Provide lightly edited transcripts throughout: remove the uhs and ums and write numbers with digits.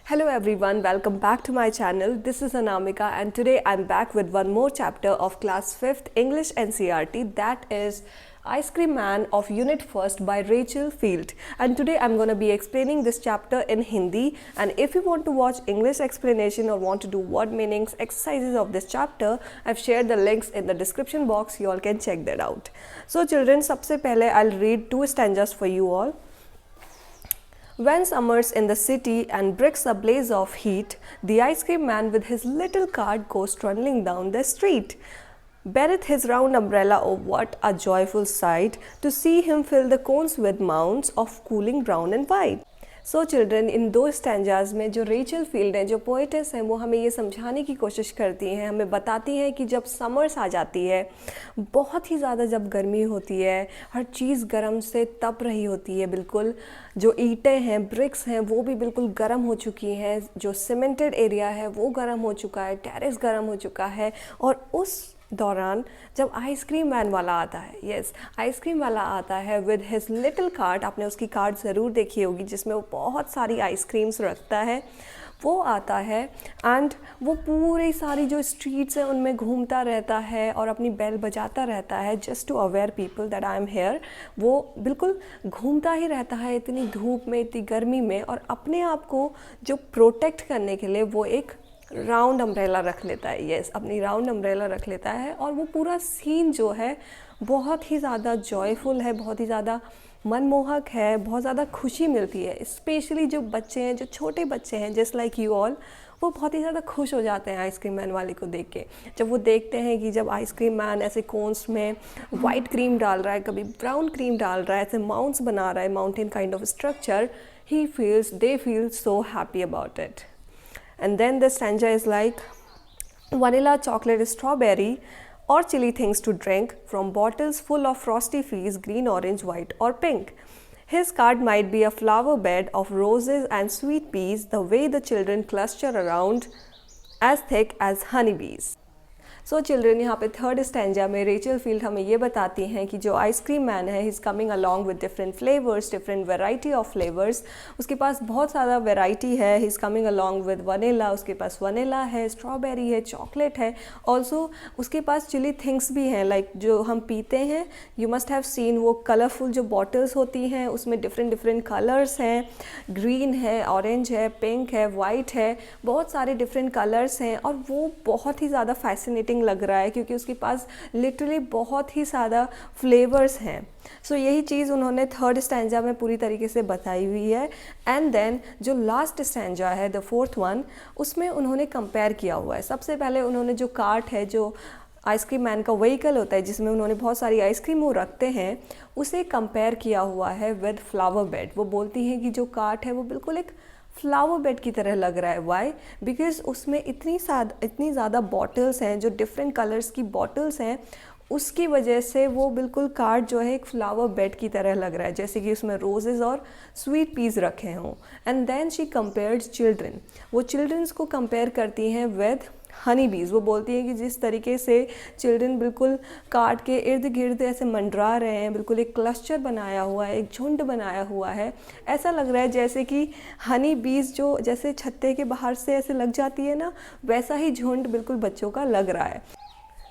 Hello everyone, welcome back to my channel. This is Anamika and today I'm back with one more chapter of class 5th English NCERT, that is Ice Cream Man of Unit 1st by Rachel Field. And today I'm going to be explaining this chapter in Hindi, and if you want to watch English explanation or want to do word meanings exercises of this chapter, I've shared the links in the description box. You all can check that out. So children, सबसे पहले I'll read two stanzas for you all. When summer's in the city and bricks a blaze of heat, the ice cream man with his little cart goes trundling down the street. Beareth his round umbrella, oh what a joyful sight, to see him fill the cones with mounds of cooling brown and white. So children, इन दो stanzas में जो Rachel field हैं, जो poetess हैं, वो हमें ये समझाने की कोशिश करती हैं, हमें बताती हैं कि जब समर्स आ जाती है, बहुत ही ज़्यादा जब गर्मी होती है, हर चीज़ गर्म से तप रही होती है, बिल्कुल जो ईंटें हैं, ब्रिक्स हैं, वो भी बिल्कुल गर्म हो चुकी हैं, जो सीमेंटेड एरिया है वो गर्म हो चुका है, टेरेस गर्म हो चुका है। और उस दौरान जब आइसक्रीम मैन वाला आता है, यस आइसक्रीम वाला आता है विद हिज लिटिल कार्ट, आपने उसकी कार्ट ज़रूर देखी होगी जिसमें वो बहुत सारी आइसक्रीम्स रखता है, वो आता है एंड वो पूरी सारी जो स्ट्रीट्स हैं उनमें घूमता रहता है और अपनी बेल बजाता रहता है just to aware people that I am here. वो बिल्कुल घूमता ही रहता है इतनी धूप में, इतनी गर्मी में, और अपने आप को जो प्रोटेक्ट करने के लिए वो एक राउंड अम्ब्रेला रख लेता है, यस अपनी राउंड अम्ब्रेला रख लेता है। और वो पूरा सीन जो है बहुत ही ज़्यादा जॉयफुल है, बहुत ही ज़्यादा मनमोहक है, बहुत ज़्यादा खुशी मिलती है। स्पेशली जो बच्चे हैं, जो छोटे बच्चे हैं जस्ट लाइक यू ऑल, वो बहुत ही ज़्यादा खुश हो जाते हैं आइसक्रीम मैन वाले को देख के। जब वो देखते हैं कि जब आइसक्रीम मैन ऐसे कोन्स में वाइट क्रीम डाल रहा है, कभी ब्राउन क्रीम डाल रहा है, ऐसे माउंट्स बना रहा है, mountain kind of structure, they feel so happy about it. And then the stanza is like, vanilla, chocolate, strawberry or chilly things to drink from bottles full of frosty fizz, green, orange, white or pink. His cart might be a flower bed of roses and sweet peas, the way the children cluster around as thick as honeybees. So children, यहाँ पे third stanza में Rachel field हमें ये बताती हैं कि जो ice cream man है, he is coming along with different flavours, different variety of flavours. उसके पास बहुत ज़्यादा वेराइटी है। He is coming along with vanilla, उसके पास वनीला है, स्ट्रॉबेरी है, चॉकलेट है, ऑल्सो उसके पास चिली थिंग्स भी हैं, लाइक जो हम पीते हैं, यू मस्ट हैव सीन वो कलरफुल जो बॉटल्स होती हैं उसमें डिफरेंट डिफरेंट कलर्स हैं, ग्रीन है, ऑरेंज है, पिंक है, वाइट है, बहुत सारे डिफरेंट कलर्स हैं। और वो बहुत ही ज़्यादा फैसिनेटिंग लग रहा है क्योंकि उसके पास लिटरली बहुत ही ज़्यादा फ्लेवर्स हैं। सो यही चीज़ उन्होंने थर्ड स्टैंजा में पूरी तरीके से बताई हुई है। एंड देन जो लास्ट स्टैंजा है, द फोर्थ वन, उसमें उन्होंने कंपेयर किया हुआ है। सबसे पहले उन्होंने जो कार्ट है, जो आइसक्रीम मैन का व्हीकल होता है जिसमें उन्होंने बहुत सारी आइसक्रीम वो रखते हैं, उसे कंपेयर किया हुआ है विद फ्लावर बेड। वो बोलती हैं कि जो कार्ट है वो बिल्कुल एक फ्लावर बेड की तरह लग रहा है। वाई? बिकॉज उसमें इतनी ज़्यादा बॉटल्स हैं, जो डिफरेंट कलर्स की बॉटल्स हैं, उसकी वजह से वो बिल्कुल कार्ट जो है एक फ्लावर बेड की तरह लग रहा है, जैसे कि उसमें रोजेज़ और स्वीट पीस रखे हों। And then she compared children, वो चिल्ड्रंस को कंपेयर करती हैं विद हनी बीज। वो बोलती हैं कि जिस तरीके से चिल्ड्रन बिल्कुल कार्ट के इर्द गिर्द ऐसे मंडरा रहे हैं, बिल्कुल एक क्लस्टर बनाया हुआ है, एक झुंड बनाया हुआ है, ऐसा लग रहा है जैसे कि हनी बीज जो जैसे छत्ते के बाहर से ऐसे लग जाती है ना, वैसा ही झुंड बिल्कुल बच्चों का लग रहा है।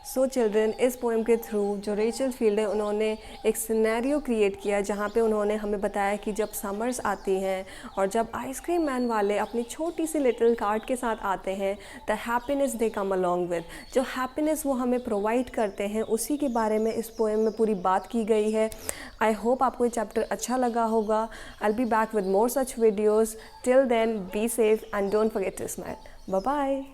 सो चिल्ड्रन, इस पोएम के थ्रू जो रेचल फील्ड है, उन्होंने एक सिनेरियो क्रिएट किया जहाँ पे उन्होंने हमें बताया कि जब समर्स आती हैं और जब आइसक्रीम मैन वाले अपनी छोटी सी लिटिल कार्ट के साथ आते हैं, the happiness they come along with, जो हैप्पीनेस वो हमें प्रोवाइड करते हैं, उसी के बारे में इस पोएम में पूरी बात की गई है। आई होप आपको ये चैप्टर अच्छा लगा होगा। I will be back with more such videos. Till then be safe and don't forget to smile. Bye bye.